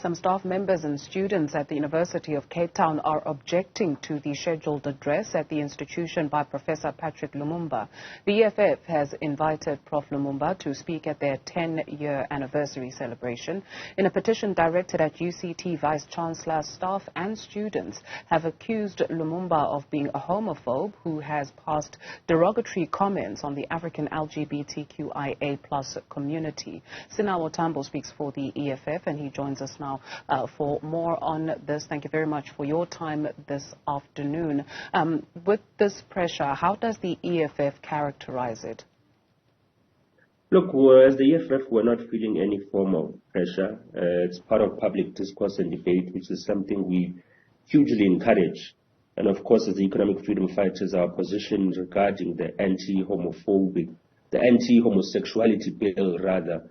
Some staff members and students at the University of Cape Town are objecting to the scheduled address at the institution by Professor Lumumba. The EFF has invited Prof. Lumumba to speak at their 10-year anniversary celebration. In a petition directed at UCT Vice-Chancellor, staff and students have accused Lumumba of being a homophobe who has passed derogatory comments on the African LGBTQIA+ community. Sinal Otambo speaks for the EFF and he joins us now for more on this. Thank you very much for your time this afternoon. With this pressure, how does the EFF characterize it? Look, as the EFF, we're not feeling any form of pressure. It's part of public discourse and debate, which is something we hugely encourage. And of course, as the economic freedom fighters, our position regarding the anti-homophobic, the anti-homosexuality bill, rather,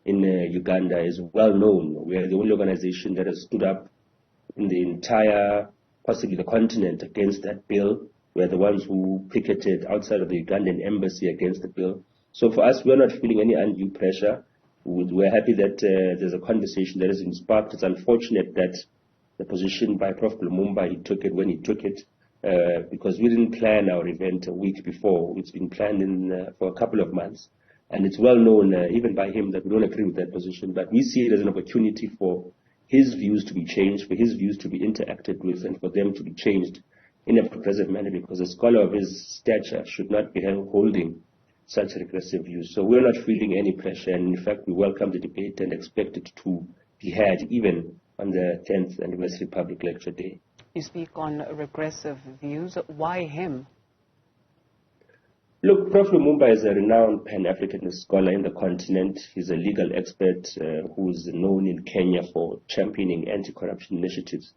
in Uganda is well known. We are the only organization that has stood up in the entire, possibly the continent, against that bill. We are the ones who picketed outside of the Ugandan embassy against the bill. So for us, we're not feeling any undue pressure. We're happy that there's a conversation that has been sparked. It's unfortunate that the position by Prof. Lumumba, he took it when he took it, because we didn't plan our event a week before. It's been planned for a couple of months. And it's well known, even by him, that we don't agree with that position. But we see it as an opportunity for his views to be changed, for his views to be interacted with, and for them to be changed in a progressive manner, because a scholar of his stature should not be holding such regressive views. So we're not feeling any pressure, and in fact, we welcome the debate and expect it to be had even on the 10th anniversary public lecture day. You speak on regressive views. Why him? Look, Prof. Lumumba is a renowned Pan-Africanist scholar in the continent. He's a legal expert who's known in Kenya for championing anti-corruption initiatives.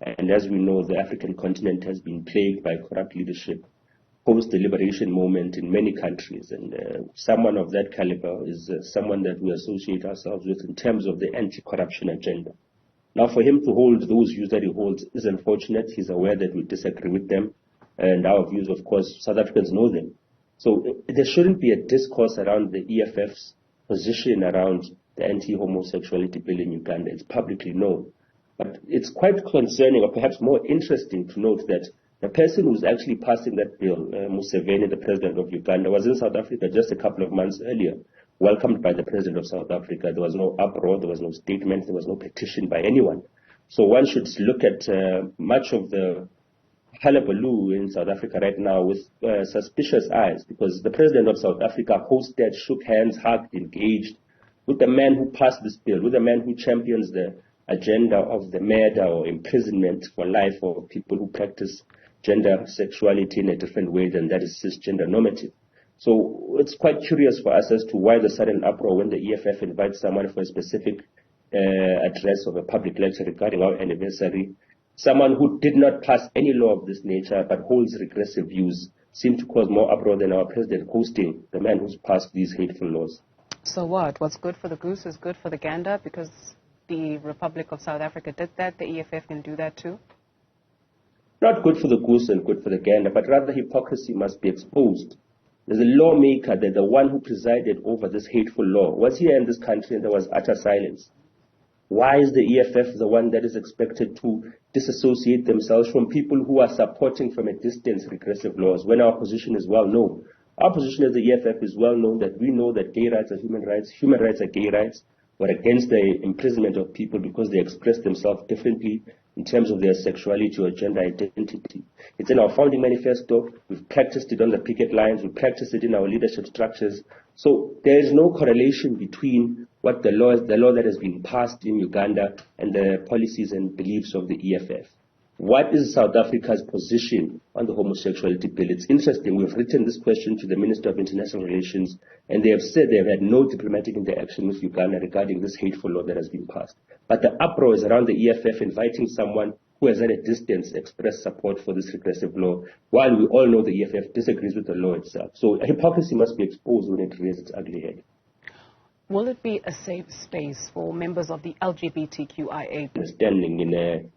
And as we know, the African continent has been plagued by corrupt leadership post the liberation moment in many countries. And someone of that caliber is someone that we associate ourselves with in terms of the anti-corruption agenda. Now, for him to hold those views that he holds is unfortunate. He's aware that we disagree with them. And our views, of course, South Africans know them. So there shouldn't be a discourse around the EFF's position around the anti-homosexuality bill in Uganda. It's publicly known. But it's quite concerning, or perhaps more interesting, to note that the person who's actually passing that bill, Museveni, the president of Uganda, was in South Africa just a couple of months earlier, welcomed by the president of South Africa. There was no uproar, there was no statement, there was no petition by anyone. So one should look at much of the hullabaloo in South Africa right now with suspicious eyes, because the president of South Africa hosted, shook hands, hugged, engaged with the man who passed this bill, with the man who champions the agenda of the murder or imprisonment for life of people who practice gender sexuality in a different way than that is cisgender normative. So it's quite curious for us as to why the sudden uproar when the EFF invites someone for a specific address of a public lecture regarding our anniversary. Someone who did not pass any law of this nature but holds regressive views seemed to cause more uproar than our president hosting the man who's passed these hateful laws. So what? What's good for the goose is good for the gander, because the Republic of South Africa did that. The EFF can do that too? Not good for the goose and good for the gander, but rather hypocrisy must be exposed. There's a lawmaker, that the one who presided over this hateful law was here in this country, and there was utter silence. Why is the EFF the one that is expected to disassociate themselves from people who are supporting from a distance regressive laws, when our position is well known? Our position as the EFF is well known, that we know that gay rights are human rights are gay rights. We're against the imprisonment of people because they express themselves differently in terms of their sexuality or gender identity. It's in our founding manifesto. We've practiced it on the picket lines. We practice it in our leadership structures. So there is no correlation between what the law that has been passed in Uganda and the policies and beliefs of the EFF. What is South Africa's position on the homosexuality bill? It's interesting. We've written this question to the Minister of International Relations, and they have said they have had no diplomatic interaction with Uganda regarding this hateful law that has been passed. But the uproar is around the EFF inviting someone who has at a distance expressed support for this regressive law, while we all know the EFF disagrees with the law itself. So hypocrisy must be exposed when it raises its ugly head. Will it be a safe space for members of the LGBTQIA? Standing in a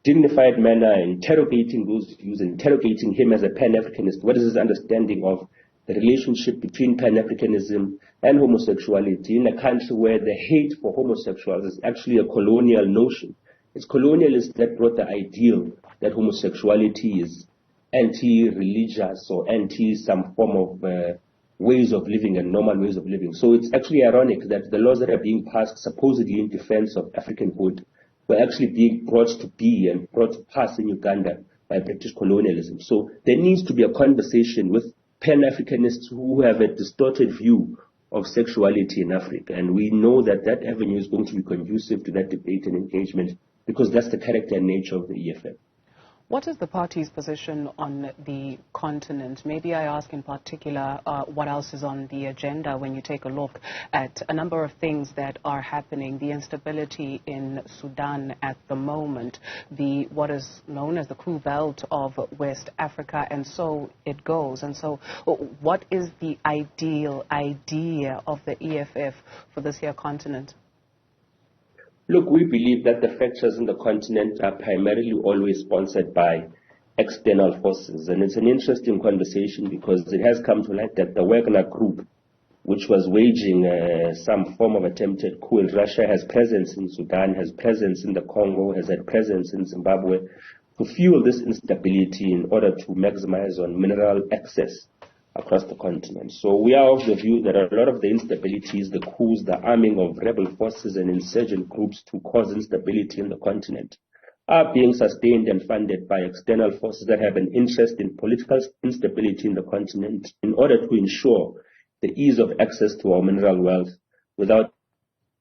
dignified manner, interrogating those views, interrogating him as a Pan-Africanist. What is his understanding of the relationship between Pan-Africanism and homosexuality in a country where the hate for homosexuals is actually a colonial notion. It's colonialists that brought the ideal that homosexuality is anti-religious or anti some form of ways of living and normal ways of living. So it's actually ironic that the laws that are being passed supposedly in defense of Africanhood were actually being brought to be and brought to pass in Uganda by British colonialism. So there needs to be a conversation with Pan-Africanists who have a distorted view of sexuality in Africa. And we know that that avenue is going to be conducive to that debate and engagement because that's the character and nature of the EFF. What is the party's position on the continent? Maybe I ask in particular what else is on the agenda when you take a look at a number of things that are happening, the instability in Sudan at the moment, what is known as the coup belt of West Africa, and so it goes. And so what is the ideal idea of the EFF for this here continent? Look, we believe that the fractures in the continent are primarily always sponsored by external forces. And it's an interesting conversation because it has come to light that the Wagner Group, which was waging some form of attempted coup in Russia, has presence in Sudan, has presence in the Congo, has had presence in Zimbabwe, to fuel this instability in order to maximize on mineral access across the continent. So we are of the view that a lot of the instabilities, the coups, the arming of rebel forces and insurgent groups to cause instability in the continent are being sustained and funded by external forces that have an interest in political instability in the continent in order to ensure the ease of access to our mineral wealth without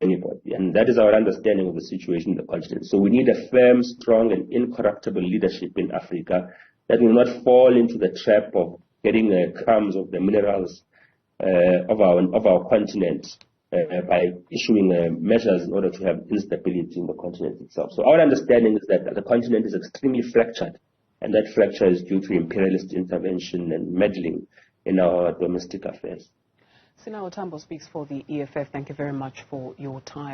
anybody. And that is our understanding of the situation in the continent. So we need a firm, strong and incorruptible leadership in Africa that will not fall into the trap of getting crumbs of the minerals of our continent by issuing measures in order to have instability in the continent itself. So our understanding is that the continent is extremely fractured, and that fracture is due to imperialist intervention and meddling in our domestic affairs. Sina Otambo speaks for the EFF. Thank you very much for your time.